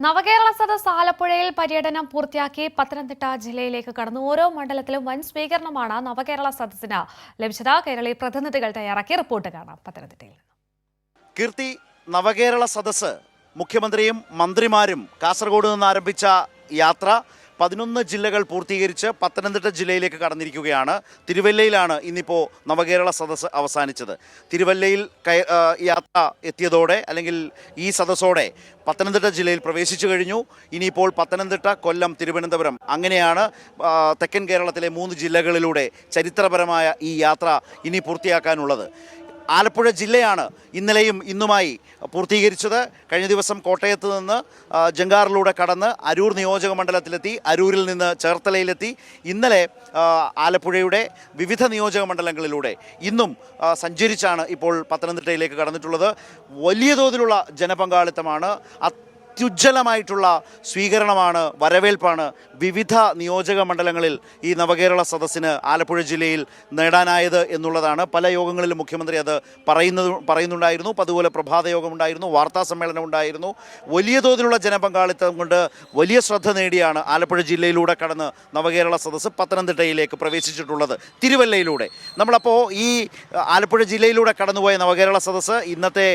നവകേരള സദസ് ആലപ്പുഴയിൽ പര്യടനം പൂർത്തിയാക്കി പത്തനംതിട്ട ജില്ലയിലേക്ക് കടന്നു. ഓരോ മണ്ഡലത്തിലും വൻ സ്വീകരണമാണ് നവകേരള സദസ്സിന് ലഭിച്ചത്. കേരളീയ പ്രതിനിധികൾ തയ്യാറാക്കിയ റിപ്പോർട്ട് കാണാം പത്തനംതിട്ടയിൽ. കീർത്തി, നവകേരള സദസ്സ് മുഖ്യമന്ത്രിയും മന്ത്രിമാരും കാസർഗോഡ് നിന്ന് ആരംഭിച്ച യാത്ര 11 ജില്ലകൾ പൂർത്തീകരിച്ച് പത്തനംതിട്ട ജില്ലയിലേക്ക് കടന്നിരിക്കുകയാണ്. തിരുവല്ലയിലാണ് ഇന്നിപ്പോൾ നവകേരള സദസ്സ് അവസാനിച്ചത്. തിരുവല്ലയിൽ യാത്ര എത്തിയതോടെ അല്ലെങ്കിൽ ഈ സദസ്സോടെ പത്തനംതിട്ട ജില്ലയിൽ പ്രവേശിച്ചു കഴിഞ്ഞു. ഇനിയിപ്പോൾ പത്തനംതിട്ട, കൊല്ലം, തിരുവനന്തപുരം അങ്ങനെയാണ് തെക്കൻ കേരളത്തിലെ 3 ജില്ലകളിലൂടെ ചരിത്രപരമായ ഈ യാത്ര ഇനി പൂർത്തിയാക്കാനുള്ളത്. ആലപ്പുഴ ജില്ലയാണ് ഇന്നലെയും ഇന്നുമായി പൂർത്തീകരിച്ചത്. കഴിഞ്ഞ ദിവസം കോട്ടയത്ത് നിന്ന് ജങ്കാറിലൂടെ കടന്ന് അരൂർ നിയോജക മണ്ഡലത്തിലെത്തി, അരൂരിൽ നിന്ന് ചേർത്തലയിലെത്തി. ഇന്നലെ ആലപ്പുഴയുടെ വിവിധ നിയോജക മണ്ഡലങ്ങളിലൂടെ ഇന്നും സഞ്ചരിച്ചാണ് ഇപ്പോൾ പത്തനംതിട്ടയിലേക്ക് കടന്നിട്ടുള്ളത്. വലിയ തോതിലുള്ള ജനപങ്കാളിത്തമാണ്, അത്യുജ്വലമായിട്ടുള്ള സ്വീകരണമാണ്, വരവേൽപ്പാണ് വിവിധ നിയോജക മണ്ഡലങ്ങളിൽ ഈ നവകേരള സദസ്സിന് ആലപ്പുഴ ജില്ലയിൽ നേടാനായത് എന്നുള്ളതാണ്. പല യോഗങ്ങളിലും മുഖ്യമന്ത്രി അത് പറയുന്നുണ്ടായിരുന്നു. അതുപോലെ പ്രഭാത യോഗമുണ്ടായിരുന്നു, വാർത്താ സമ്മേളനം ഉണ്ടായിരുന്നു. വലിയ തോതിലുള്ള ജനപങ്കാളിത്തം കൊണ്ട് വലിയ ശ്രദ്ധ നേടിയാണ് ആലപ്പുഴ ജില്ലയിലൂടെ കടന്ന് നവകേരള സദസ്സ് പത്തനംതിട്ടയിലേക്ക് പ്രവേശിച്ചിട്ടുള്ളത്, തിരുവല്ലയിലൂടെ. നമ്മളപ്പോൾ ഈ ആലപ്പുഴ ജില്ലയിലൂടെ കടന്നുപോയ നവകേരള സദസ്സ്, ഇന്നത്തെ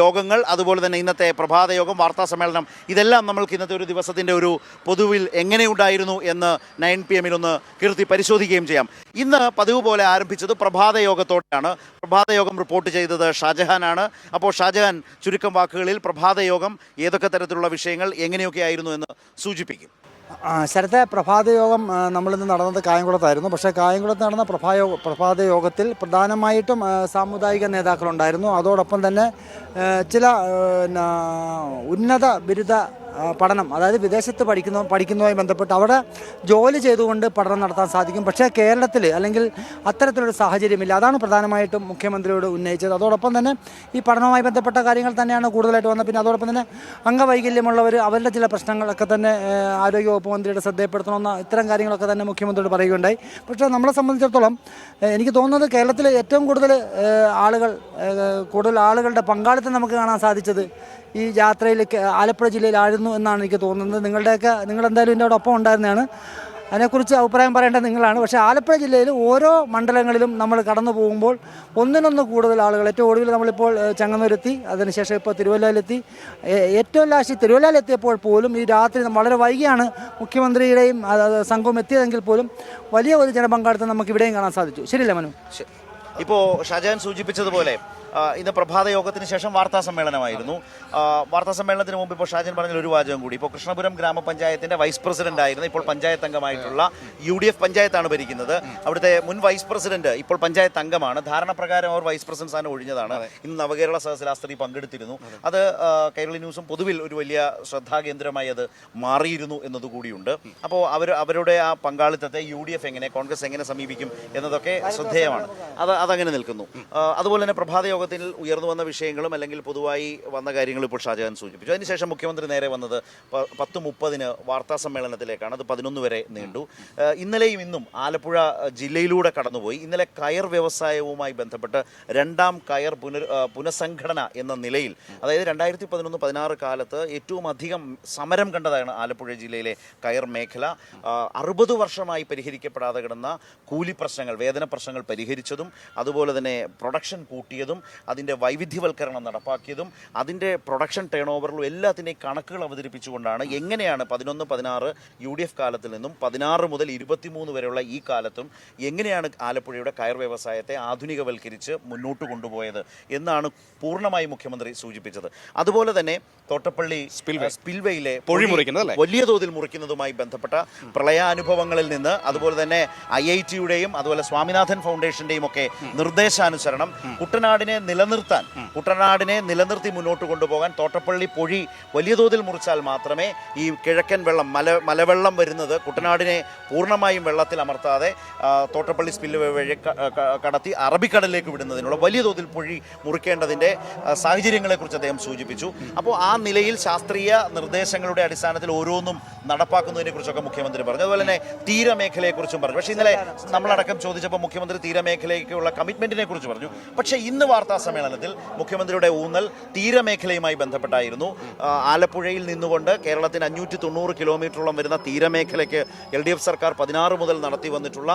യോഗങ്ങൾ, അതുപോലെ തന്നെ ഇന്നത്തെ പ്രഭാത യോഗം, വാർത്താ സമ്മേളനം, ഇതെല്ലാം നമ്മൾക്ക് ഇന്നത്തെ ഒരു ദിവസത്തിൻ്റെ ഒരു പൊതുവിൽ എങ്ങനെയുണ്ടായിരുന്നു എന്ന് 9 PM ഒന്ന് കീർത്തി പരിശോധിക്കുകയും ചെയ്യാം. ഇന്ന് പതിവ് പോലെ ആരംഭിച്ചത് പ്രഭാത യോഗത്തോടെയാണ്. പ്രഭാത യോഗം റിപ്പോർട്ട് ചെയ്തത് ഷാജഹാനാണ്. അപ്പോൾ ഷാജഹാൻ ചുരുക്കം വാക്കുകളിൽ പ്രഭാത യോഗം ഏതൊക്കെ തരത്തിലുള്ള വിഷയങ്ങൾ എങ്ങനെയൊക്കെ ആയിരുന്നു എന്ന് സൂചിപ്പിക്കും. ശരത്തെ, പ്രഭാത യോഗം നമ്മളിന്ന് നടന്നത് കായംകുളത്തായിരുന്നു. പക്ഷേ കായംകുളത്ത് നടന്ന പ്രഭാത യോഗത്തിൽ പ്രധാനമായിട്ടും സാമുദായിക നേതാക്കളുണ്ടായിരുന്നു. അതോടൊപ്പം തന്നെ ചില ഉന്നത ബിരുദ പഠനം, അതായത് വിദേശത്ത് പഠിക്കുന്നതുമായി ബന്ധപ്പെട്ട് അവിടെ ജോലി ചെയ്തുകൊണ്ട് പഠനം നടത്താൻ സാധിക്കും. പക്ഷേ കേരളത്തിൽ അല്ലെങ്കിൽ അത്തരത്തിലൊരു സാഹചര്യമില്ല. അതാണ് പ്രധാനമായിട്ടും മുഖ്യമന്ത്രിയോട് ഉന്നയിച്ചത്. അതോടൊപ്പം തന്നെ ഈ പഠനവുമായി ബന്ധപ്പെട്ട കാര്യങ്ങൾ തന്നെയാണ് കൂടുതലായിട്ട് വന്നത്. പിന്നെ അതോടൊപ്പം തന്നെ അംഗവൈകല്യമുള്ളവർ, അവരുടെ ചില പ്രശ്നങ്ങളൊക്കെ തന്നെ ആരോഗ്യവകുപ്പ് മന്ത്രിയുടെ ശ്രദ്ധയപ്പെടുത്തണമെന്ന ഇത്തരം കാര്യങ്ങളൊക്കെ തന്നെ മുഖ്യമന്ത്രിയോട് പറയുകയുണ്ടായി. പക്ഷേ നമ്മളെ സംബന്ധിച്ചിടത്തോളം എനിക്ക് തോന്നുന്നത് കേരളത്തിൽ ഏറ്റവും കൂടുതൽ ആളുകളുടെ പങ്കാളിത്തം നമുക്ക് കാണാൻ സാധിച്ചത് ഈ യാത്രയിൽ ആലപ്പുഴ ജില്ലയിലായിരുന്നു എന്നാണ് എനിക്ക് തോന്നുന്നത്. നിങ്ങളെന്തായാലും ഇതിൻ്റെ ഒപ്പം ഉണ്ടായിരുന്നതാണ്. അതിനെക്കുറിച്ച് അഭിപ്രായം പറയേണ്ടത് നിങ്ങളാണ്. പക്ഷേ ആലപ്പുഴ ജില്ലയിൽ ഓരോ മണ്ഡലങ്ങളിലും നമ്മൾ കടന്നു പോകുമ്പോൾ ഒന്നിനൊന്ന് കൂടുതൽ ആളുകൾ, ഏറ്റവും ഒടുവിൽ നമ്മളിപ്പോൾ ചെങ്ങന്നൂരെത്തി, അതിനുശേഷം ഇപ്പോൾ തിരുവല്ലയിലെത്തി. ഏറ്റവും ലാസ്റ്റ് തിരുവല്ലയിലെത്തിയപ്പോൾ പോലും ഈ രാത്രി വളരെ വൈകിയാണ് മുഖ്യമന്ത്രിയുടെയും സംഘവും എത്തിയതെങ്കിൽ പോലും വലിയ ഒരു ജനപങ്കാളിത്തം നമുക്ക് ഇവിടെയും കാണാൻ സാധിച്ചു. ശരിയല്ലേ മനു? ഇപ്പോൾ ഷാജഹാൻ സൂചിപ്പിച്ചതുപോലെ ഇന്ന് പ്രഭാത യോഗത്തിന് ശേഷം വാർത്താ സമ്മേളനമായിരുന്നു. വാർത്താ സമ്മേളനത്തിന് മുമ്പ് ഇപ്പോൾ ഷാജഹാൻ പറഞ്ഞ ഒരു വാചകം കൂടി. ഇപ്പോൾ കൃഷ്ണപുരം ഗ്രാമപഞ്ചായത്തിൻ്റെ വൈസ് പ്രസിഡന്റ് ആയിരുന്നു, ഇപ്പോൾ പഞ്ചായത്ത് അംഗമായിട്ടുള്ള UDF പഞ്ചായത്താണ് ഭരിക്കുന്നത്. അവിടുത്തെ മുൻ വൈസ് പ്രസിഡന്റ് ഇപ്പോൾ പഞ്ചായത്ത് അംഗമാണ്. ധാരണപ്രകാരം അവർ വൈസ് പ്രസിഡന്റ് സ്ഥാനം ഒഴിഞ്ഞതാണ്. ഇന്ന് നവകേരള സദസ്സിൽ ആ സ്ത്രീ പങ്കെടുത്തിരുന്നു. അത് കേരള ന്യൂസും പൊതുവിൽ ഒരു വലിയ ശ്രദ്ധാകേന്ദ്രമായി അത് മാറിയിരുന്നു എന്നതുകൂടിയുണ്ട്. അപ്പോൾ അവരുടെ ആ പങ്കാളിത്തത്തെ UDF എങ്ങനെ, കോൺഗ്രസ് എങ്ങനെ സമീപിക്കും എന്നതൊക്കെ ശ്രദ്ധേയമാണ്. അതങ്ങനെ നിൽക്കുന്നു. അതുപോലെ തന്നെ പ്രഭാത യോഗത്തിൽ ഉയർന്നു വന്ന വിഷയങ്ങളും അല്ലെങ്കിൽ പൊതുവായി വന്ന കാര്യങ്ങളും ഇപ്പോൾ ഷാജഹാൻ സൂചിപ്പിച്ചു. അതിനുശേഷം മുഖ്യമന്ത്രി നേരെ വന്നത് 10:30 വാർത്താ സമ്മേളനത്തിലേക്കാണ്. അത് 11 വരെ നീണ്ടു. ഇന്നലെയും ഇന്നും ആലപ്പുഴ ജില്ലയിലൂടെ കടന്നുപോയി. ഇന്നലെ കയർ വ്യവസായവുമായി ബന്ധപ്പെട്ട് 2ാം കയർ പുനഃസംഘടന എന്ന നിലയിൽ, അതായത് 2011-16 കാലത്ത് ഏറ്റവും അധികം സമരം കണ്ടതാണ് ആലപ്പുഴ ജില്ലയിലെ കയർ മേഖല. 60 വർഷമായി പരിഹരിക്കപ്പെടാതെ കിടന്ന കൂലി പ്രശ്നങ്ങൾ, വേതന പ്രശ്നങ്ങൾ പരിഹരിച്ചതും, അതുപോലെ തന്നെ പ്രൊഡക്ഷൻ കൂട്ടിയതും, അതിൻ്റെ വൈവിധ്യവൽക്കരണം നടപ്പാക്കിയതും, അതിൻ്റെ പ്രൊഡക്ഷൻ ടേൺ ഓവറിലും എല്ലാത്തിൻ്റെയും കണക്കുകൾ അവതരിപ്പിച്ചുകൊണ്ടാണ് എങ്ങനെയാണ് 11-16 UDF കാലത്തിൽ നിന്നും 16 മുതൽ 23 വരെയുള്ള ഈ കാലത്തും എങ്ങനെയാണ് ആലപ്പുഴയുടെ കയർ വ്യവസായത്തെ ആധുനികവൽക്കരിച്ച് മുന്നോട്ട് കൊണ്ടുപോയത് എന്നാണ് പൂർണ്ണമായി മുഖ്യമന്ത്രി സൂചിപ്പിച്ചത്. അതുപോലെ തന്നെ തോട്ടപ്പള്ളി സ്പിൽവേയിലെ വലിയ തോതിൽ മുറിക്കുന്നതുമായി ബന്ധപ്പെട്ട പ്രളയാനുഭവങ്ങളിൽ നിന്ന്, അതുപോലെ തന്നെ IIT-യുടെയും അതുപോലെ സ്വാമിനാഥൻ ഫൗണ്ടേഷൻ്റെയും ഒക്കെ നിർദ്ദേശാനുസരണം കുട്ടനാടിനെ നിലനിർത്തി മുന്നോട്ട് കൊണ്ടുപോകാൻ തോട്ടപ്പള്ളി പൊഴി വലിയ തോതിൽ മുറിച്ചാൽ മാത്രമേ ഈ കിഴക്കൻ വെള്ളം, മലവെള്ളം വരുന്നത് കുട്ടനാടിനെ പൂർണ്ണമായും വെള്ളത്തിൽ അമർത്താതെ തോട്ടപ്പള്ളി സ്പിൽവേ വഴി കടത്തി അറബിക്കടലിലേക്ക് വിടുന്നതിനുള്ള വലിയ തോതിൽ പൊഴി മുറിക്കേണ്ടതിൻ്റെ സാഹചര്യങ്ങളെക്കുറിച്ച് അദ്ദേഹം സൂചിപ്പിച്ചു. അപ്പോൾ ആ നിലയിൽ ശാസ്ത്രീയ നിർദ്ദേശങ്ങളുടെ അടിസ്ഥാനത്തിൽ ഓരോന്നും നടപ്പാക്കുന്നതിനെ കുറിച്ചൊക്കെ മുഖ്യമന്ത്രി പറഞ്ഞു. അതുപോലെ തന്നെ തീരമേഖലയെക്കുറിച്ചും പറഞ്ഞു. പക്ഷേ ഇന്നലെ നമ്മളടക്കം ചോദിച്ചപ്പോൾ മുഖ്യമന്ത്രി തീരമേഖലയ്ക്കുള്ള കമ്മിറ്റ്മെന്റിനെ കുറിച്ച് പറഞ്ഞു. പക്ഷേ ഇന്ന് വാർത്താ വാർത്താ സമ്മേളനത്തിൽ മുഖ്യമന്ത്രിയുടെ ഊന്നൽ തീരമേഖലയുമായി ബന്ധപ്പെട്ടായിരുന്നു. ആലപ്പുഴയിൽ നിന്നുകൊണ്ട് കേരളത്തിന് 590 കിലോമീറ്ററോളം വരുന്ന തീരമേഖലയ്ക്ക് LDF സർക്കാർ 16 മുതൽ നടത്തി വന്നിട്ടുള്ള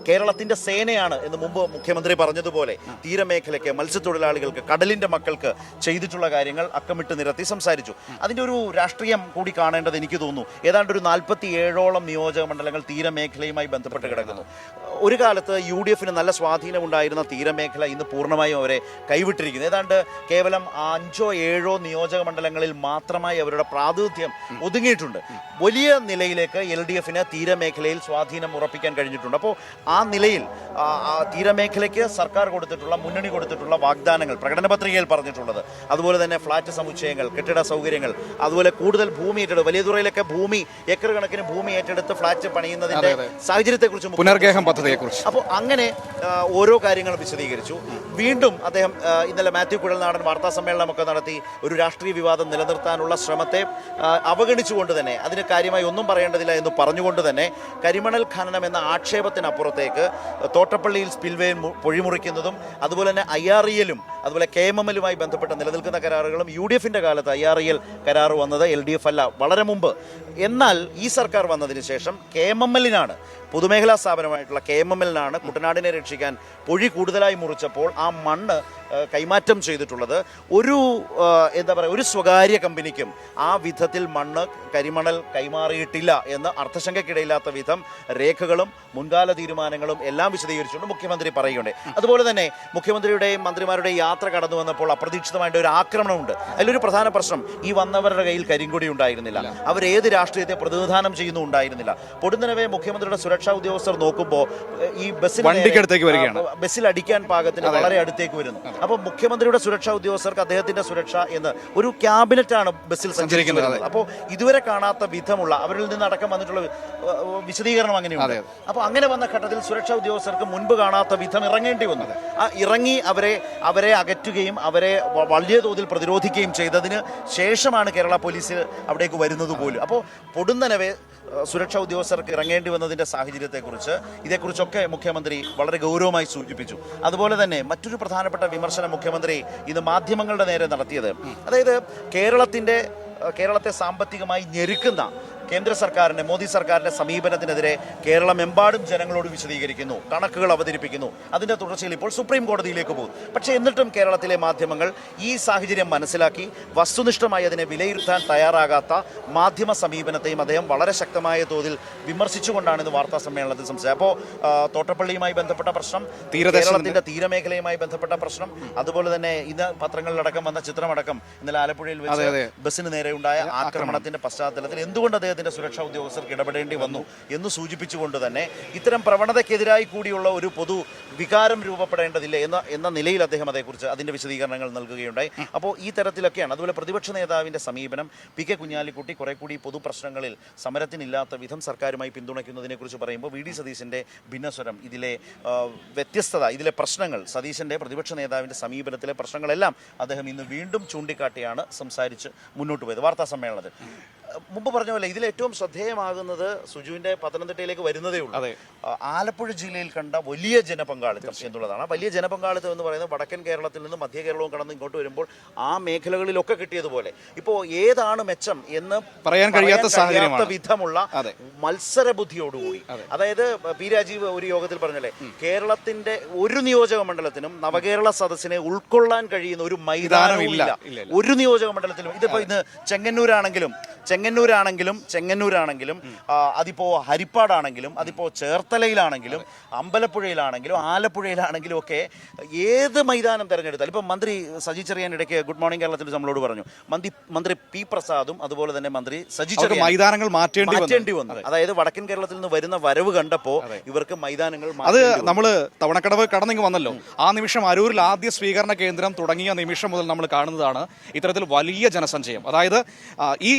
കേരളത്തിൻ്റെ സേനയാണ് എന്ന് മുമ്പ് മുഖ്യമന്ത്രി പറഞ്ഞതുപോലെ തീരമേഖലയ്ക്ക്, മത്സ്യത്തൊഴിലാളികൾക്ക്, കടലിൻ്റെ മക്കൾക്ക് ചെയ്തിട്ടുള്ള കാര്യങ്ങൾ അക്കമിട്ട് നിരത്തി സംസാരിച്ചു. അതിൻ്റെ ഒരു രാഷ്ട്രീയം കൂടി കാണേണ്ടത് എനിക്ക് തോന്നുന്നു. ഏതാണ്ട് ഒരു 47ഓളം നിയോജക മണ്ഡലങ്ങൾ തീരമേഖലയുമായി ബന്ധപ്പെട്ട് കിടക്കുന്നു. ഒരു കാലത്ത് UDF നല്ല സ്വാധീനമുണ്ടായിരുന്ന തീരമേഖല ഇന്ന് പൂർണ്ണമായും അവരെ കൈവിട്ടിരിക്കുന്നു. ഏതാണ്ട് കേവലം 5ഓ 7ഓ നിയോജക മണ്ഡലങ്ങളിൽ മാത്രമായി അവരുടെ പ്രാതിനിധ്യം ഒതുങ്ങിയിട്ടുണ്ട്. വലിയ നിലയിലേക്ക് LDF തീരമേഖലയിൽ സ്വാധീനം ഉറപ്പിക്കാൻ കഴിഞ്ഞിട്ടുണ്ട്. അപ്പോൾ ആ നിലയിൽ തീരമേഖലയ്ക്ക് സർക്കാർ കൊടുത്തിട്ടുള്ള, മുന്നണി കൊടുത്തിട്ടുള്ള വാഗ്ദാനങ്ങൾ, പ്രകടന പത്രികയിൽ പറഞ്ഞിട്ടുള്ളത്, അതുപോലെ തന്നെ ഫ്ലാറ്റ് സമുച്ചയങ്ങൾ, കെട്ടിട സൗകര്യങ്ങൾ, അതുപോലെ കൂടുതൽ ഭൂമി ഏറ്റെടുത്ത്, വലിയ തുറയിലൊക്കെ ഭൂമി, ഏക്കർ കണക്കിന് ഭൂമി ഏറ്റെടുത്ത് ഫ്ലാറ്റ് പണിയുന്നതിന്റെ സാഹചര്യത്തെക്കുറിച്ച്, പുനർഗേഹം പദ്ധതിയെക്കുറിച്ച്, അപ്പോൾ അങ്ങനെ ഓരോ കാര്യങ്ങളും വിശദീകരിച്ചു. വീണ്ടും അദ്ദേഹം ഇന്നലെ മാത്യു കുഴൽനാടൻ വാർത്താ സമ്മേളനമൊക്കെ നടത്തി ഒരു രാഷ്ട്രീയ വിവാദം നിലനിർത്താനുള്ള ശ്രമത്തെ അവഗണിച്ചുകൊണ്ട് തന്നെ, അതിന് കാര്യമായി ഒന്നും പറയേണ്ടതില്ല എന്ന് പറഞ്ഞുകൊണ്ട് തന്നെ, കരിമണൽ ഖനനം എന്ന ആക്ഷേപത്തിനപ്പുറത്തേക്ക് തോട്ടപ്പള്ളിയിൽ സ്പിൽവേ പൊഴിമുറിക്കുന്നതും, അതുപോലെ തന്നെ IREL-ഉം അതുപോലെ KMML-ലുമായി ബന്ധപ്പെട്ട് നിലനിൽക്കുന്ന കരാറുകളും, UDF കാലത്ത് IREL കരാർ വന്നത് LDF അല്ല, വളരെ മുമ്പ്. എന്നാൽ ഈ സർക്കാർ വന്നതിന് ശേഷം KMML-നാണ്, പൊതുമേഖലാ സ്ഥാപനമായിട്ടുള്ള KMML-നാണ് കുട്ടനാടിനെ രക്ഷിക്കാൻ പൊഴി കൂടുതലായി മുറിച്ചപ്പോൾ ആ മണ്ണ് കൈമാറ്റം ചെയ്തിട്ടുള്ളത്. ഒരു എന്താ പറയുക, ഒരു സ്വകാര്യ കമ്പനിക്കും ആ വിധത്തിൽ മണ്ണ്, കരിമണൽ കൈമാറിയിട്ടില്ല എന്ന് അർത്ഥശങ്കയ്ക്കിടയില്ലാത്ത വിധം രേഖകളും മുൻകാല തീരുമാനങ്ങളും എല്ലാം വിശദീകരിച്ചുകൊണ്ട് മുഖ്യമന്ത്രി പറയുകയുണ്ടായി. അതുപോലെ തന്നെ മുഖ്യമന്ത്രിയുടെയും മന്ത്രിമാരുടെയും യാത്ര കടന്നു വന്നപ്പോൾ അപ്രതീക്ഷിതമായിട്ട് ഒരു ആക്രമണമുണ്ട്. അതിലൊരു പ്രധാന പ്രശ്നം, ഈ വന്നവരുടെ കയ്യിൽ കരിങ്കൊടി ഉണ്ടായിരുന്നില്ല, അവരേത് രാഷ്ട്രീയത്തെ പ്രതിനിധാനം ചെയ്യുന്നു ഉണ്ടായിരുന്നില്ല. പൊടുന്നനവേ മുഖ്യമന്ത്രിയുടെ സുരക്ഷാ ഉദ്യോഗസ്ഥർ നോക്കുമ്പോൾ ഈ ബസ്സിൽ അടിക്കാൻ പാകത്തിന് വളരെ അടുത്തേക്ക് വരുന്നു. അപ്പോൾ മുഖ്യമന്ത്രിയുടെ സുരക്ഷാ ഉദ്യോഗസ്ഥർക്ക് അദ്ദേഹത്തിന്റെ സുരക്ഷ എന്ന് ഒരു ക്യാബിനറ്റാണ് ബസ്സിൽ സഞ്ചരിക്കുന്നത്. അപ്പോൾ ഇതുവരെ കാണാത്ത വിധമുള്ള, അവരിൽ നിന്ന് അടക്കം വന്നിട്ടുള്ള വിശദീകരണം അങ്ങനെയുണ്ട്. അപ്പോൾ അങ്ങനെ വന്ന ഘട്ടത്തിൽ സുരക്ഷാ ഉദ്യോഗസ്ഥർക്ക് മുൻപ് കാണാത്ത വിധം ഇറങ്ങേണ്ടി വന്നു. ഇറങ്ങി അവരെ അകറ്റുകയും അവരെ വലിയ തോതിൽ പ്രതിരോധിക്കുകയും ചെയ്തതിന് ശേഷമാണ് കേരള പോലീസ് അവിടേക്ക് വരുന്നത് പോലും. അപ്പോൾ പൊടുന്നനവേ സുരക്ഷാ ഉദ്യോഗസ്ഥർക്ക് ഇറങ്ങേണ്ടി വന്നതിൻ്റെ സാഹചര്യത്തെക്കുറിച്ച്, ഇതേക്കുറിച്ചൊക്കെ മുഖ്യമന്ത്രി വളരെ ഗൗരവമായി സൂചിപ്പിച്ചു. അതുപോലെ തന്നെ മറ്റൊരു പ്രധാനപ്പെട്ട വിമർശനം മുഖ്യമന്ത്രി ഇന്ന് മാധ്യമങ്ങളുടെ നേരെ നടത്തിയത്, അതായത് കേരളത്തെ സാമ്പത്തികമായി ഞെരുക്കുന്ന കേന്ദ്ര സർക്കാരിൻ്റെ, മോദി സർക്കാരിൻ്റെ സമീപനത്തിനെതിരെ കേരളമെമ്പാടും ജനങ്ങളോട് വിശദീകരിക്കുന്നു, കണക്കുകൾ അവതരിപ്പിക്കുന്നു. അതിൻ്റെ തുടർച്ചയിൽ ഇപ്പോൾ സുപ്രീം കോടതിയിലേക്ക് പോകും. പക്ഷേ എന്നിട്ടും കേരളത്തിലെ മാധ്യമങ്ങൾ ഈ സാഹചര്യം മനസ്സിലാക്കി വസ്തുനിഷ്ഠമായി അതിനെ വിലയിരുത്താൻ തയ്യാറാകാത്ത മാധ്യമ സമീപനത്തെയും അദ്ദേഹം വളരെ ശക്തമായ തോതിൽ വിമർശിച്ചുകൊണ്ടാണ് ഇന്ന് വാർത്താ സമ്മേളനത്തിൽ സംസാരിച്ചത്. അപ്പോൾ തോട്ടപ്പള്ളിയുമായി ബന്ധപ്പെട്ട പ്രശ്നം, കേരളത്തിൻ്റെ തീരമേഖലയുമായി ബന്ധപ്പെട്ട പ്രശ്നം, അതുപോലെ തന്നെ ഇന്ന് പത്രങ്ങളിലടക്കം വന്ന ചിത്രമടക്കം ഇന്നലെ ആലപ്പുഴയിൽ വെച്ച് ബസ്സിന് നേരെ ഉണ്ടായ ആക്രമണത്തിന്റെ പശ്ചാത്തലത്തിൽ എന്തുകൊണ്ട് അദ്ദേഹത്തിന്റെ സുരക്ഷാ ഉദ്യോഗസ്ഥർക്ക് ഇടപെടേണ്ടി വന്നു എന്ന് സൂചിപ്പിച്ചുകൊണ്ട് തന്നെ ഇത്തരം പ്രവണതയ്ക്കെതിരായി കൂടിയുള്ള ഒരു പൊതു വികാരം രൂപപ്പെടേണ്ടതില്ല എന്ന നിലയിൽ അദ്ദേഹം അതേക്കുറിച്ച് അതിന്റെ വിശദീകരണങ്ങൾ നൽകുകയുണ്ടായി. അപ്പോൾ ഈ തരത്തിലൊക്കെയാണ്. അതുപോലെ പ്രതിപക്ഷ നേതാവിന്റെ സമീപനം, PK കുഞ്ഞാലിക്കുട്ടി കുറെ കൂടി പൊതുപ്രശ്നങ്ങളിൽ സമരത്തിനില്ലാത്ത വിധം സർക്കാരുമായി പിന്തുണയ്ക്കുന്നതിനെക്കുറിച്ച് പറയുമ്പോൾ VD സതീശന്റെ ഭിന്നസ്വരം, ഇതിലെ വ്യത്യസ്തത, ഇതിലെ പ്രശ്നങ്ങൾ, സതീശന്റെ പ്രതിപക്ഷ നേതാവിന്റെ സമീപനത്തിലെ പ്രശ്നങ്ങളെല്ലാം അദ്ദേഹം ഇന്ന് വീണ്ടും ചൂണ്ടിക്കാട്ടിയാണ് സംസാരിച്ച് മുന്നോട്ട് പോയത് വാർത്താ സമ്മേളനത്തിൽ. മുമ്പ് പറഞ്ഞ പോലെ ഇതിൽ ഏറ്റവും ശ്രദ്ധേയമാകുന്നത് സുജുവിന്റെ പത്തനംതിട്ടയിലേക്ക് വരുന്നതേ ഉള്ളൂ. ആലപ്പുഴ ജില്ലയിൽ കണ്ട വലിയ ജനപങ്കാളിത്തം എന്നുള്ളതാണ്. വലിയ ജനപങ്കാളിത്തം എന്ന് പറയുന്നത് വടക്കൻ കേരളത്തിൽ നിന്ന് മധ്യ കേരളവും കടന്ന് ഇങ്ങോട്ട് വരുമ്പോൾ ആ മേഖലകളിലൊക്കെ കിട്ടിയതുപോലെ ഇപ്പോൾ ഏതാണ് മെച്ചം എന്ന് പറയാൻ കഴിയാത്ത വിധമുള്ള മത്സര ബുദ്ധിയോടുകൂടി, അതായത് P. രാജീവ് ഒരു യോഗത്തിൽ പറഞ്ഞല്ലേ, കേരളത്തിന്റെ ഒരു നിയോജക മണ്ഡലത്തിനും നവകേരള സദസ്സിനെ ഉൾക്കൊള്ളാൻ കഴിയുന്ന ഒരു മൈതാനവും ഇല്ല. ഒരു നിയോജക മണ്ഡലത്തിലും. ഇതിപ്പോ ഇന്ന് ചെങ്ങന്നൂരാണെങ്കിലും അതിപ്പോൾ ഹരിപ്പാടാണെങ്കിലും അതിപ്പോൾ ചേർത്തലയിലാണെങ്കിലും അമ്പലപ്പുഴയിലാണെങ്കിലും ആലപ്പുഴയിലാണെങ്കിലും ഒക്കെ ഏത് മൈതാനം തിരഞ്ഞെടുത്താൽ, ഇപ്പം മന്ത്രി സജി ചെറിയാൻ ഇടയ്ക്ക് ഗുഡ് മോർണിംഗ് കേരളത്തിൽ നമ്മളോട് പറഞ്ഞു, മന്ത്രി P. പ്രസാദും അതുപോലെ തന്നെ മന്ത്രി സജി ചെറിയാൻ മൈതാനങ്ങൾ മാറ്റേണ്ടി വന്നു. അതായത് വടക്കൻ കേരളത്തിൽ നിന്ന് വരുന്ന വരവ് കണ്ടപ്പോൾ ഇവർക്ക് മൈതാനങ്ങൾ, അത് നമ്മൾ തവണക്കടവ് കടന്നിങ്ങ് വന്നല്ലോ, ആ നിമിഷം അരൂരിൽ ആദ്യ സ്വീകരണ കേന്ദ്രം തുടങ്ങിയ നിമിഷം മുതൽ നമ്മൾ കാണുന്നതാണ് ഇത്തരത്തിൽ വലിയ ജനസഞ്ചയം. അതായത് ഈ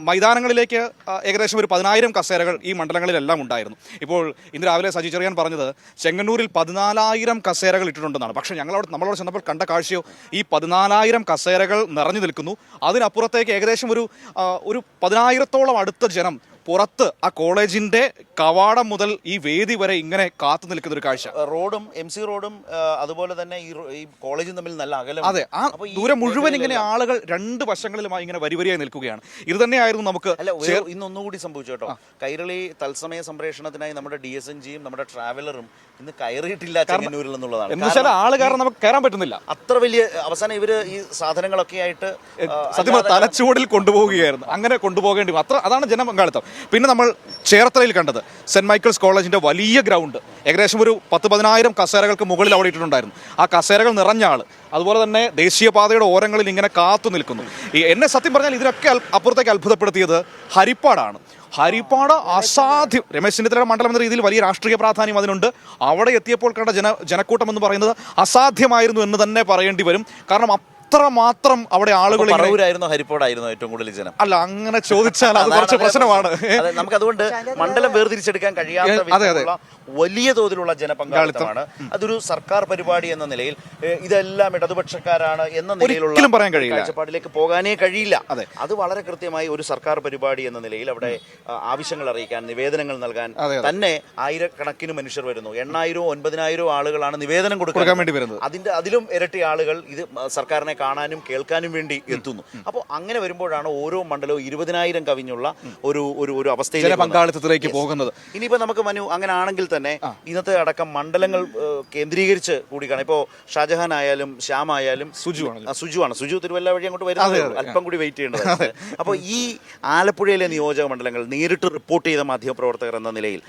മൈതാനങ്ങളിലേക്ക് ഏകദേശം ഒരു 10,000 കസേരകൾ ഈ മണ്ഡലങ്ങളിലെല്ലാം ഉണ്ടായിരുന്നു. ഇപ്പോൾ ഇന്ന് രാവിലെ സജി ചെറിയാൻ പറഞ്ഞത് ചെങ്ങന്നൂരിൽ 14,000 കസേരകൾ ഇട്ടിട്ടുണ്ടെന്നാണ്. പക്ഷേ നമ്മളോട് ചെന്നപ്പോൾ കണ്ട കാഴ്ചയോ ഈ 14,000 കസേരകൾ നിറഞ്ഞു നിൽക്കുന്നു. അതിനപ്പുറത്തേക്ക് ഏകദേശം ഒരു 10,000-ഓളം അടുത്ത ജനം പുറത്ത് ആ കോളേജിന്റെ കവാടം മുതൽ ഈ വേദി വരെ ഇങ്ങനെ കാത്തു നിൽക്കുന്ന ഒരു കാഴ്ച. റോഡും MC റോഡും അതുപോലെ തന്നെ ഈ കോളേജും തമ്മിൽ നല്ല അകലം. അതെ, ആ ദൂരം മുഴുവൻ ഇങ്ങനെ ആളുകൾ രണ്ട് വശങ്ങളിലുമായി ഇങ്ങനെ വരിവരിയായി നിൽക്കുകയാണ്. ഇത് തന്നെയായിരുന്നു നമുക്ക് ഇന്നൊന്നുകൂടി സംഭവിച്ചു കേട്ടോ. കൈരളി തത്സമയ സംപ്രേഷണത്തിനായി നമ്മുടെ DSNGയും നമ്മുടെ ട്രാവലറും ഇന്ന് കയറിയിട്ടില്ല ചെങ്ങന്നൂരിൽ എന്നുള്ളതാണ്. എന്നുവെച്ചാൽ ആള് കാരണം നമുക്ക് കയറാൻ പറ്റുന്നില്ല. അത്ര വലിയ അവസാനം ഇവര് ഈ സാധനങ്ങളൊക്കെ ആയിട്ട് സത്യം തലച്ചുവടിൽ കൊണ്ടുപോവുകയായിരുന്നു. അങ്ങനെ കൊണ്ടുപോകേണ്ടി വന്നു. അതാണ് ജനപങ്കാളിത്തം. പിന്നെ നമ്മൾ ചേർത്തലയിൽ കണ്ടത് സെന്റ് മൈക്കിൾസ് കോളേജിന്റെ വലിയ ഗ്രൗണ്ട്, ഏകദേശം ഒരു 10,000 കസേരകൾക്ക് മുകളിൽ അവിടെ ഇട്ടിട്ടുണ്ടായിരുന്നു. ആ കസേരകൾ നിറഞ്ഞ ആള്, അതുപോലെ തന്നെ ദേശീയപാതയുടെ ഓരങ്ങളിൽ ഇങ്ങനെ കാത്തു നിൽക്കുന്നു. എന്നെ സത്യം പറഞ്ഞാൽ ഇതിനൊക്കെ അപ്പുറത്തേക്ക് അത്ഭുതപ്പെടുത്തിയത് ഹരിപ്പാടാണ്. ഹരിപ്പാട് അസാധ്യം. രമേശ് ചെന്നിത്തലയുടെ മണ്ഡലം എന്ന രീതിയിൽ വലിയ രാഷ്ട്രീയ പ്രാധാന്യം അതിനുണ്ട്. അവിടെ എത്തിയപ്പോൾ കണ്ട ജനക്കൂട്ടം എന്ന് പറയുന്നത് അസാധ്യമായിരുന്നു എന്ന് തന്നെ പറയേണ്ടി വരും. കാരണം അത്രമാത്രം അവിടെ ആളുകൾ. ഹരിപ്പാടായിരുന്നു ഏറ്റവും കൂടുതൽ ജനം? അല്ല, അങ്ങനെ ചോദിച്ചാൽ അത് കുറച്ച് പ്രശ്നമാണ്. നമുക്ക് അതുകൊണ്ട് മണ്ഡലം വേർതിരിച്ചെടുക്കാൻ കഴിയാത്ത വലിയ തോതിലുള്ള ജനപങ്കാളിത്തമാണ്. അതൊരു സർക്കാർ പരിപാടി എന്ന നിലയിൽ ഇതെല്ലാം ഇടതുപക്ഷക്കാരാണ് എന്ന നിലയിലുള്ള പറയാൻ കഴിയില്ല, കാഴ്ചപ്പാടിലേക്ക് പോകാനേ കഴിയില്ല. അത് വളരെ കൃത്യമായി ഒരു സർക്കാർ പരിപാടി എന്ന നിലയിൽ അവിടെ ആവശ്യങ്ങൾ അറിയിക്കാൻ, നിവേദനങ്ങൾ നൽകാൻ തന്നെ ആയിരക്കണക്കിന് മനുഷ്യർ വരുന്നു. 8,000 9,000 ആളുകളാണ് നിവേദനം കൊടുക്കാൻ വേണ്ടി വരുന്നത്. അതിലും ഇരട്ടി ആളുകൾ ഇത് സർക്കാരിനെ കാണാനും കേൾക്കാനും വേണ്ടി എത്തുന്നു. അപ്പോൾ അങ്ങനെ വരുമ്പോഴാണ് ഓരോ മണ്ഡലവും 20,000 കവിഞ്ഞുള്ള ഒരു അവസ്ഥയിലേക്ക് പങ്കാളിത്തത്തിലേക്ക് പോകുന്നത്. ഇനിയിപ്പോ നമുക്ക് അങ്ങനെ ആണെങ്കിൽ തന്നെ ഇന്നത്തെ അടക്കം മണ്ഡലങ്ങൾ കേന്ദ്രീകരിച്ച് കൂടി കാണാം. ഇപ്പോൾ ഷാജഹാൻ ആയാലും ശ്യാം ആയാലും സുജു തിരുവല്ല വഴി അങ്ങോട്ട് വരുന്നത് അല്പം കൂടി വെയിറ്റ് ചെയ്യേണ്ടത്. അപ്പോൾ ഈ ആലപ്പുഴയിലെ നിയോജക മണ്ഡലങ്ങൾ നേരിട്ട് റിപ്പോർട്ട് ചെയ്ത മാധ്യമപ്രവർത്തകർ എന്ന നിലയിൽ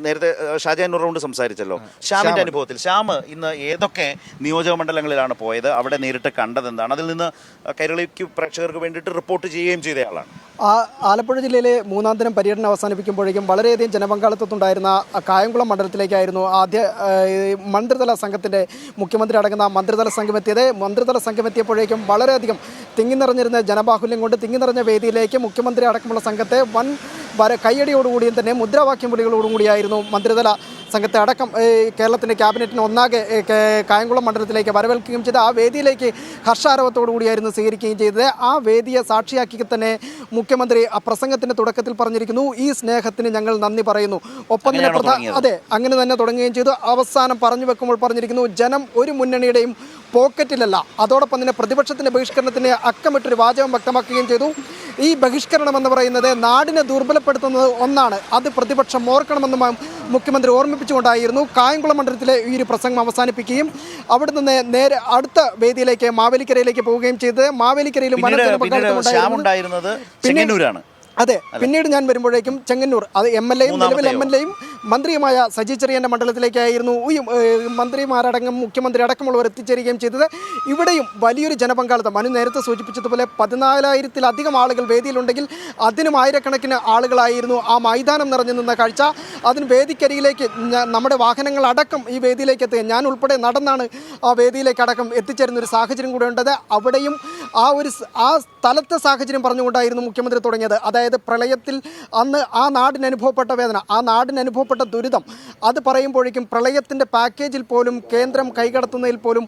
നേരത്തെ ഷാജഹാൻ റൗണ്ട് സംസാരിച്ചല്ലോ. ശ്യാമിന്റെ അനുഭവത്തിൽ ശ്യാം ഇന്ന് ഏതൊക്കെ നിയോജക മണ്ഡലങ്ങളിലാണ് പോയത്, അവിടെ നേരിട്ട് കണ്ടത് എന്താണ്, അതിൽ നിന്ന് കൈരളിക്ക് പ്രേക്ഷകർക്ക് വേണ്ടിയിട്ട് റിപ്പോർട്ട് ചെയ്യുകയും ചെയ്തയാളാണ്. ആലപ്പുഴ ജില്ലയിലെ 3-ാം ദിനം പര്യടനം അവസാനിപ്പിക്കുമ്പോഴേക്കും വളരെയധികം ജനപങ്കാളിത്തത്തുണ്ടായിരുന്ന കായംകുളം മണ്ഡലത്തിലേക്കായിരുന്നു ആദ്യ മന്ത്രിതല സംഘത്തിൻ്റെ മുഖ്യമന്ത്രി അടങ്ങുന്ന മന്ത്രിതല സംഘം എത്തിയത്. മന്ത്രിതല സംഘം എത്തിയപ്പോഴേക്കും വളരെയധികം തിങ്ങി നിറഞ്ഞിരുന്ന ജനബാഹുല്യം കൊണ്ട് തിങ്ങി നിറഞ്ഞ വേദിയിലേക്ക് മുഖ്യമന്ത്രി അടക്കമുള്ള സംഘത്തെ വൻ കയ്യടിയോടുകൂടിയും തന്നെ മുദ്രാവാക്യം വിളികളോടും കൂടിയായിരുന്നു മന്ത്രിതല സംഘത്തെ അടക്കം കേരളത്തിൻ്റെ ക്യാബിനറ്റിന് ഒന്നാകെ കായംകുളം മണ്ഡലത്തിലേക്ക് വരവേൽക്കുകയും ചെയ്ത് ആ വേദിയിലേക്ക് ഹർഷാരവത്തോടു കൂടിയായിരുന്നു സ്വീകരിക്കുകയും ചെയ്തത്. ആ വേദിയെ സാക്ഷിയാക്കി തന്നെ മുഖ്യമന്ത്രി ആ പ്രസംഗത്തിൻ്റെ തുടക്കത്തിൽ പറഞ്ഞിരിക്കുന്നു, ഈ സ്നേഹത്തിന് ഞങ്ങൾ നന്ദി പറയുന്നു. ഒപ്പം തന്നെ അങ്ങനെ തന്നെ തുടങ്ങുകയും ചെയ്തു. അവസാനം പറഞ്ഞു വെക്കുമ്പോൾ പറഞ്ഞിരിക്കുന്നു, ജനം ഒരു മുന്നണിയുടെയും പോക്കറ്റിലല്ല. അതോടൊപ്പം തന്നെ പ്രതിപക്ഷത്തിൻ്റെ ബഹിഷ്കരണത്തിന് അക്കമിട്ടൊരു വാചകം വ്യക്തമാക്കുകയും ചെയ്തു. ഈ ബഹിഷ്കരണം എന്ന് പറയുന്നത് നാടിനെ ദുർബലപ്പെടുത്തുന്നത് ഒന്നാണ്, അത് പ്രതിപക്ഷം ഓർക്കണമെന്നും മുഖ്യമന്ത്രി ഓർമ്മിപ്പിച്ചുകൊണ്ടായിരുന്നു കായംകുളം മണ്ഡലത്തിലെ ഈ ഒരു പ്രസംഗം അവസാനിപ്പിക്കുകയും അവിടെ നിന്ന് നേരെ അടുത്ത വേദിയിലേക്ക് മാവേലിക്കരയിലേക്ക് പോവുകയും ചെയ്തത്. മാവേലിക്കരയിലും അതെ, പിന്നീട് ഞാൻ വരുമ്പോഴേക്കും ചെങ്ങന്നൂർ, അത് നിലവിൽ MLA യും മന്ത്രിയുമായ സജി ചെറിയാൻ്റെ മണ്ഡലത്തിലേക്കായിരുന്നു ഈ മന്ത്രിമാരടക്കം മുഖ്യമന്ത്രി അടക്കമുള്ളവർ എത്തിച്ചേരുകയും ചെയ്തത്. ഇവിടെയും വലിയൊരു ജനപങ്കാളിത്തം. മനു നേരത്തെ സൂചിപ്പിച്ചതുപോലെ 14,000-ത്തിലധികം ആളുകൾ വേദിയിലുണ്ടെങ്കിൽ അതിനും ആയിരക്കണക്കിന് ആളുകളായിരുന്നു ആ മൈതാനം നിറഞ്ഞു നിന്ന കാഴ്ച. അതിന് വേദിക്കരിയിലേക്ക് നമ്മുടെ വാഹനങ്ങളടക്കം ഈ വേദിയിലേക്ക് എത്തുക, ഞാൻ ഉൾപ്പെടെ നടന്നാണ് ആ വേദിയിലേക്ക് അടക്കം എത്തിച്ചേരുന്ന ഒരു സാഹചര്യം കൂടെ ഉണ്ടത്. അവിടെയും ആ സ്ഥലത്തെ സാഹചര്യം പറഞ്ഞുകൊണ്ടായിരുന്നു മുഖ്യമന്ത്രി തുടങ്ങിയത്. അതായത് പ്രളയത്തിൽ അന്ന് ആ നാടിന് അനുഭവപ്പെട്ട വേദന, ആ നാടിന് അനുഭവപ്പെട്ട ദുരിതം, അത് പറയുമ്പോഴേക്കും പ്രളയത്തിൻ്റെ പാക്കേജിൽ പോലും കേന്ദ്രം കൈകടത്തുന്നതിൽ പോലും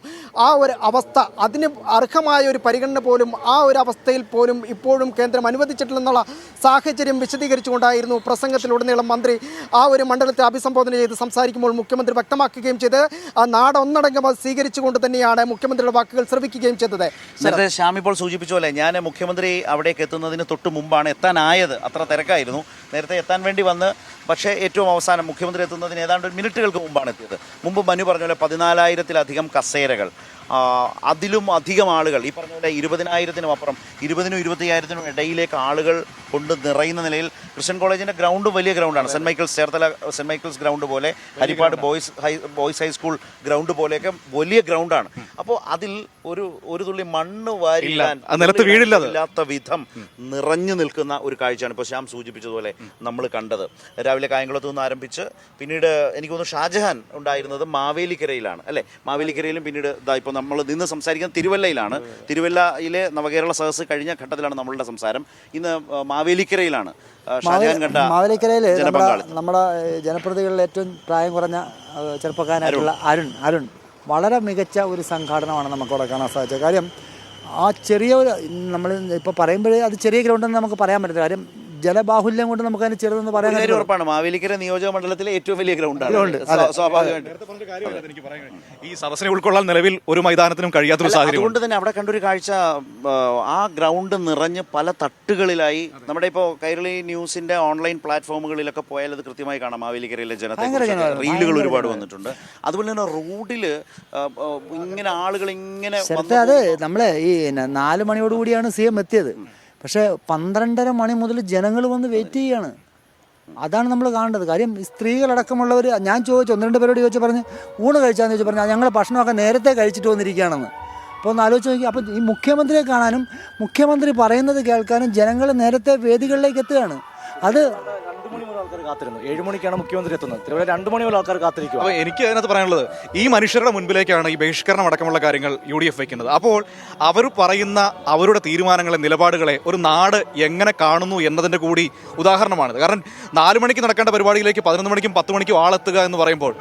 ആ ഒരു അവസ്ഥ, അതിന് അർഹമായ ഒരു പരിഗണന പോലും ആ ഒരു അവസ്ഥയിൽ പോലും ഇപ്പോഴും കേന്ദ്രം അനുവദിച്ചിട്ടില്ലെന്നുള്ള സാഹചര്യം വിശദീകരിച്ചുകൊണ്ടായിരുന്നു പ്രസംഗത്തിലുടനീളം മന്ത്രി ആ ഒരു മണ്ഡലത്തെ അഭിസംബോധന ചെയ്ത് സംസാരിക്കുമ്പോൾ മുഖ്യമന്ത്രി വ്യക്തമാക്കുകയും ചെയ്ത് ആ നാട് ഒന്നടങ്കം അത് സ്വീകരിച്ചുകൊണ്ട് തന്നെയാണ് മുഖ്യമന്ത്രിയുടെ വാക്കുകൾ ശ്രവിക്കുകയും ചെയ്തത്. നേരത്തെ ശ്യാം ഇപ്പോൾ സൂചിപ്പിച്ച പോലെ ഞാൻ മുഖ്യമന്ത്രി അവിടേക്ക് എത്തുന്നതിന് തൊട്ട് മുമ്പാണ് എത്താനായത്. അത്ര തിരക്കായിരുന്നു. നേരത്തെ എത്താൻ വേണ്ടി വന്ന് പക്ഷേ ഏറ്റവും അവസാനം മുഖ്യമന്ത്രി എത്തുന്നതിന് ഏതാണ്ട് മിനിറ്റുകൾക്ക് മുമ്പാണ് എത്തിയത്. മുമ്പ് മനു പറഞ്ഞ പോലെ 14,000-ത്തിലധികം കസേരകൾ, അതിലും അധികം ആളുകൾ, ഈ പറഞ്ഞ പോലെ 20,000-നും അപ്പുറം 20,000-നും 25,000-നും ഇടയിലേക്ക് ആളുകൾ കൊണ്ട് നിറയുന്ന നിലയിൽ ക്രിസ്ത്യൻ കോളേജിൻ്റെ ഗ്രൗണ്ട് വലിയ ഗ്രൗണ്ടാണ്. Saint Michael's Cherthala saint Michael's ground പോലെ, ഹരിപ്പാട് ബോയ്സ് ഹൈസ്കൂൾ ഗ്രൗണ്ട് പോലെയൊക്കെ വലിയ ഗ്രൗണ്ടാണ്. അപ്പോൾ അതിൽ ഒരു തുള്ളി മണ്ണ് വാരില്ലാത്ത വിധം നിറഞ്ഞു നിൽക്കുന്ന ഒരു കാഴ്ചയാണ് ഇപ്പോൾ ശ്യാം സൂചിപ്പിച്ചതുപോലെ നമ്മൾ കണ്ടത്. രാവിലെ കായംകുളത്തു നിന്ന് ആരംഭിച്ച് പിന്നീട് എനിക്ക് തോന്നുന്നു ഷാജഹാൻ ഉണ്ടായിരുന്നത് മാവേലിക്കരയിലാണ് അല്ലേ? മാവേലിക്കരയിലും പിന്നീട് ഇപ്പോൾ നമ്മൾ നിന്ന് സംസാരിക്കുന്നത് തിരുവല്ലയിലാണ്. തിരുവല്ലയിലെ നവകേരള സദസ്സ് കഴിഞ്ഞ ഘട്ടത്തിലാണ് നമ്മളുടെ സംസാരം. ഇന്ന് മാവേലിക്കരയിലാണ് മാവേലിക്കരയിൽ നമ്മുടെ ജനപ്രതിനിധികളിൽ ഏറ്റവും പ്രായം കുറഞ്ഞ ചെറുപ്പക്കാരനായിട്ടുള്ള അരുൺ വളരെ മികച്ച ഒരു സംഘാടനമാണ് നമുക്കവിടെ കാണാൻ സാധിച്ചത്. കാര്യം ആ ചെറിയ നമ്മൾ ഇപ്പോൾ പറയുമ്പോഴേ അത് ചെറിയ ഗ്രൗണ്ടെന്ന് നമുക്ക് പറയാൻ പറ്റില്ല. കാര്യം ജലബാഹുല്യം കൊണ്ട് നമുക്ക് അതിന് ചെറുതെന്ന് പറയാൻ ഒരു കാര്യം പറ്റില്ല. ഉറപ്പാണ്, മാവേലിക്കര നിയോജക മണ്ഡലത്തിലെ ഏറ്റവും വലിയ ഗ്രൗണ്ടാണ് ഗ്രൗണ്ട്, സ്വാഭാവികമായിട്ടും. ഈ സദസ്സിനെ ഉൾക്കൊള്ളാൻ നിലവിൽ ഒരു മൈതാനത്തിനും കഴിയാത്തൊരു സാഹചര്യം അതുകൊണ്ട് തന്നെ അവിടെ കണ്ടൊരു കാഴ്ച, ആ ഗ്രൗണ്ട് നിറഞ്ഞ് പല തട്ടുകളിലായി. നമ്മുടെ ഇപ്പോൾ കൈരളി ന്യൂസിന്റെ ഓൺലൈൻ പ്ലാറ്റ്ഫോമുകളിലൊക്കെ പോയാൽ അത് കൃത്യമായി കാണാം. മാവേലിക്കരയിലെ ജനത്തെ റീലുകൾ ഒരുപാട് വന്നിട്ടുണ്ട്. അതുപോലെ തന്നെ റോഡിൽ ഇങ്ങനെ ആളുകൾ ഇങ്ങനെ അത് നമ്മളെ ഈ 4 മണിയോടുകൂടിയാണ് CM എത്തിയത്. പക്ഷേ 12:30 മണി മുതൽ ജനങ്ങൾ വന്ന് വെയിറ്റ് ചെയ്യാണ്. അതാണ് നമ്മൾ കാണേണ്ടത്. കാര്യം ഈ സ്ത്രീകളടക്കമുള്ളവർ, ഞാൻ ചോദിച്ചു 1-2 പേരോട് ചോദിച്ചു പറഞ്ഞ് ഊണ് കഴിച്ചാന്ന് ചോദിച്ചു പറഞ്ഞാൽ ഞങ്ങൾ ഭക്ഷണമൊക്കെ നേരത്തെ കഴിച്ചിട്ട് വന്നിരിക്കുകയാണെന്ന്. അപ്പോൾ ഒന്ന് ആലോചിച്ച് നോക്കി. അപ്പോൾ ഈ മുഖ്യമന്ത്രിയെ കാണാനും മുഖ്യമന്ത്രി പറയുന്നത് കേൾക്കാനും ജനങ്ങൾ നേരത്തെ വേദികളിലേക്ക് എത്തുകയാണ്. അത് 2 മണി മുതൽ ആൾക്കാർ കാത്തിരുന്നു. 7 മണിക്കാണ് മുഖ്യമന്ത്രി എത്തുന്നത്. തിരുവല്ല 2 മണി മുതൽ ആൾക്കാർ കാത്തിരിക്കുക. അപ്പോൾ എനിക്ക് അതിനകത്ത് പറയാനുള്ളത്, ഈ മനുഷ്യരുടെ മുൻപിലേക്കാണ് ഈ ബഹിഷ്കരണം അടക്കമുള്ള കാര്യങ്ങൾ UDF വയ്ക്കുന്നത്. അപ്പോൾ അവർ പറയുന്ന അവരുടെ തീരുമാനങ്ങളെ, നിലപാടുകളെ ഒരു നാട് എങ്ങനെ കാണുന്നു എന്നതിൻ്റെ കൂടി ഉദാഹരണമാണിത്. കാരണം 4 മണിക്ക് നടക്കേണ്ട പരിപാടിയിലേക്ക് 11 മണിക്കും 10 മണിക്കും ആളെത്തുക എന്ന് പറയുമ്പോൾ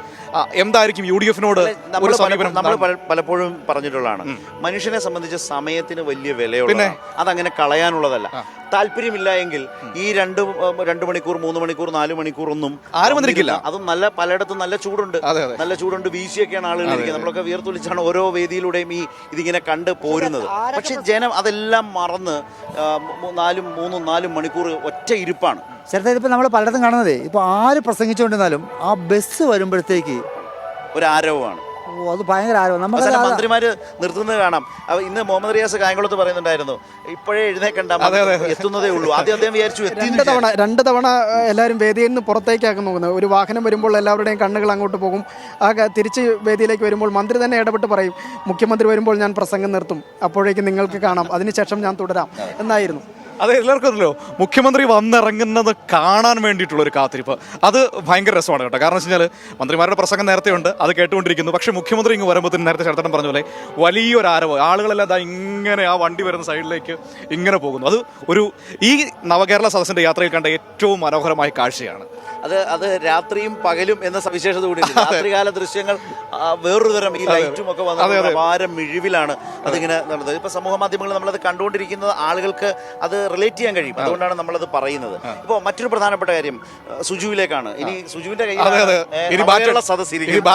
എന്തായിരിക്കും UDF-നോട് ഒരു സമീപനം? നമ്മൾ പലപ്പോഴും പറഞ്ഞിട്ടുള്ളതാണ്, മനുഷ്യനെ സംബന്ധിച്ച് സമയത്തിന് വലിയ വിലയുള്ളതാണ്. അതങ്ങനെ കളയാനുള്ളതല്ല. താല്പര്യമില്ല എങ്കിൽ ഈ 2 മണിക്കൂർ, 3 മണിക്കൂർ, 4 മണിക്കൂർ ഒന്നും ആരും വന്നിരിക്കില്ല. അതും പലയിടത്തും നല്ല ചൂടുണ്ട്, നല്ല ചൂടുണ്ട്, വീശിയൊക്കെയാണ് ആളുകൾ ഇരിക്കുന്നത്. നമ്മളൊക്കെ വിയർത്തൊലിച്ചാണ് ഓരോ വേദിയിലൂടെയും ഇതിങ്ങനെ കണ്ട് പോരുന്നത്. പക്ഷെ ജനം അതെല്ലാം മറന്ന് 3-4 മണിക്കൂർ ഒറ്റ ഇരിപ്പാണ്. ചിലപ്പോൾ ഇപ്പോൾ നമ്മൾ പലയിടത്തും കാണുന്നത്, ഇപ്പോൾ ആര് പ്രസംഗിച്ചുകൊണ്ടിരുന്നാലും ആ ബസ് വരുമ്പോഴത്തേക്ക് ഒരു ആരവമാണ്. അത് ഭയങ്കര ആരവം. നമുക്ക് മന്ത്രിമാര് നിർത്തുന്നത് കാണാം. ഇന്ന് മുഹമ്മദ് റിയാസ് കായംകുളത്ത് പറയുന്നുണ്ടായിരുന്നു, ഇപ്പോഴേ എഴുന്നേക്കണ്ട, എത്തുന്നതേ ഉള്ളൂ. ആദ്യം അദ്ദേഹം വിചാരിച്ചു 2 തവണ എല്ലാവരും വേദിയിൽ നിന്ന് പുറത്തേക്കാക്കി നോക്കുന്നത്. ഒരു വാഹനം വരുമ്പോൾ എല്ലാവരുടെയും കണ്ണുകൾ അങ്ങോട്ട് പോകും. തിരിച്ച് വേദിയിലേക്ക് വരുമ്പോൾ മന്ത്രി തന്നെ ഇടപെട്ട് പറയും, മുഖ്യമന്ത്രി വരുമ്പോൾ ഞാൻ പ്രസംഗം നിർത്തും, അപ്പോഴേക്കും നിങ്ങൾക്ക് കാണാം, അതിനുശേഷം ഞാൻ തുടരാം എന്നായിരുന്നു. അതെ, എല്ലാവർക്കും അറിയല്ലോ, മുഖ്യമന്ത്രി വന്നിറങ്ങുന്നത് കാണാൻ വേണ്ടിയിട്ടുള്ള ഒരു കാത്തിരിപ്പ്. അത് ഭയങ്കര രസമാണ് കേട്ടോ. കാരണം വെച്ച് കഴിഞ്ഞാൽ മന്ത്രിമാരുടെ പ്രസംഗം നേരത്തെ ഉണ്ട്, അത് കേട്ടുകൊണ്ടിരിക്കുന്നു. പക്ഷേ മുഖ്യമന്ത്രി ഇങ്ങ് വരുമ്പോഴത്തേന് നേരത്തെ ചേർത്തനം പറഞ്ഞ പോലെ വലിയൊരു ആരവ്, ആളുകളെല്ലാം ദാ ഇങ്ങനെ ആ വണ്ടി വരുന്ന സൈഡിലേക്ക് ഇങ്ങനെ പോകുന്നു. അത് ഈ നവകേരള സദസ്സിന്റെ യാത്രയിൽ കണ്ട ഏറ്റവും മനോഹരമായ കാഴ്ചയാണ്. അത് രാത്രിയും പകലും എന്ന സവിശേഷത കൂടി. രാത്രികാല ദൃശ്യങ്ങൾ വേറൊരു തരം, ഈ ലൈറ്റും ഒക്കെ വന്ന ഭാരം മിഴിവിലാണ് അതിങ്ങനെ നടന്നത്. ഇപ്പൊ സമൂഹ മാധ്യമങ്ങളിൽ നമ്മളത് കണ്ടുകൊണ്ടിരിക്കുന്നത് ആളുകൾക്ക് അത് റിലേറ്റ് ചെയ്യാൻ കഴിയും. അതുകൊണ്ടാണ് നമ്മളത് പറയുന്നത്. ഇപ്പോൾ മറ്റൊരു പ്രധാനപ്പെട്ട കാര്യം സുജുവിലേക്കാണ്. ഇനി സുജുവിന്റെ കയ്യിൽ സദസ് ഇരിക്കുന്നത്.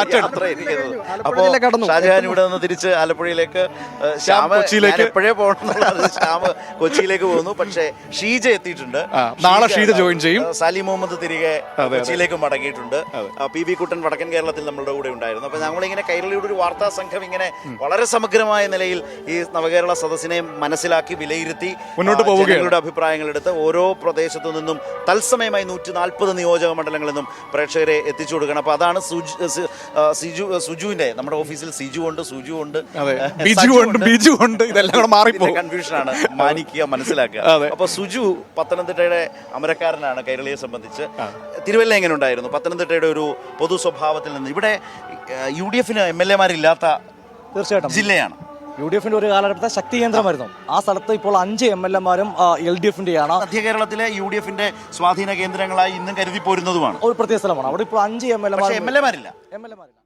അപ്പോൾ ഷാജഹാൻ ഇവിടെ നിന്ന് തിരിച്ച് ആലപ്പുഴയിലേക്ക്, എപ്പോഴേ പോകണം, ശ്യാം കൊച്ചിയിലേക്ക് പോകുന്നു. പക്ഷേ ഷീജ എത്തിയിട്ടുണ്ട്. നാളെ ഷീജ ജോയിൻ ചെയ്യും. സാലി മുഹമ്മദ് തിരികെ കൊച്ചിയിലേക്ക് മടങ്ങിയിട്ടുണ്ട്. PV കുട്ടൻ വടക്കൻ കേരളത്തിൽ നമ്മളുടെ കൂടെ ഉണ്ടായിരുന്നു. അപ്പോൾ ഞങ്ങളിങ്ങനെ കൈരളിയുടെ ഒരു വാർത്താ സംഘം ഇങ്ങനെ വളരെ സമഗ്രമായ നിലയിൽ ഈ നവകേരള സദസ്സിനെ മനസ്സിലാക്കി വിലയിരുത്തി മുന്നോട്ട് പോവുകയാണ്. അഭിപ്രായങ്ങൾ എടുത്ത് ഓരോ പ്രദേശത്തു നിന്നും തത്സമയമായി 140 നിയോജക മണ്ഡലങ്ങളിൽ നിന്നും പ്രേക്ഷകരെ എത്തിച്ചു കൊടുക്കണം. അപ്പോൾ അതാണ് സുജുവിന്റെ, നമ്മുടെ ഓഫീസിൽ സിജു ഉണ്ട്, സുജു ഉണ്ട്, ബിജു ഉണ്ട്, ഇതെല്ലാം മാറിപ്പോ കൺഫ്യൂഷനാണ്. മാനിക്കുക, മനസ്സിലാക്കുക. അപ്പോൾ സുജു പത്തനംതിട്ടയുടെ അമരക്കാരനാണ് കൈരളിയെ സംബന്ധിച്ച്. തിരുവല്ല എങ്ങനെ ഉണ്ടായിരുന്നു പത്തനംതിട്ടയുടെ ഒരു പൊതു സ്വഭാവത്തിൽ നിന്ന്? ഇവിടെ UDF-ന് MLA-മാരില്ലാത്ത തീർച്ചയായിട്ടും ജില്ലയാണ്. UDF-ന്റെ ഒരു കാലഘട്ടത്തെ ശക്തി കേന്ദ്രമായിരുന്നു. ആ സ്ഥലത്ത് ഇപ്പോൾ 5 MLA-മാരും LDF-ന്റെയാണ്. മധ്യ കേരളത്തിലെ UDF-ന്റെ സ്വാധീന കേന്ദ്രങ്ങളായി ഇന്നും കരുതി പോരുന്നതുമാണ്. ഒരു പ്രത്യേക സ്ഥലമാണ്. അവിടെ ഇപ്പോൾ 5 MLA-മാരില്ല. MLA-മാരില്ല.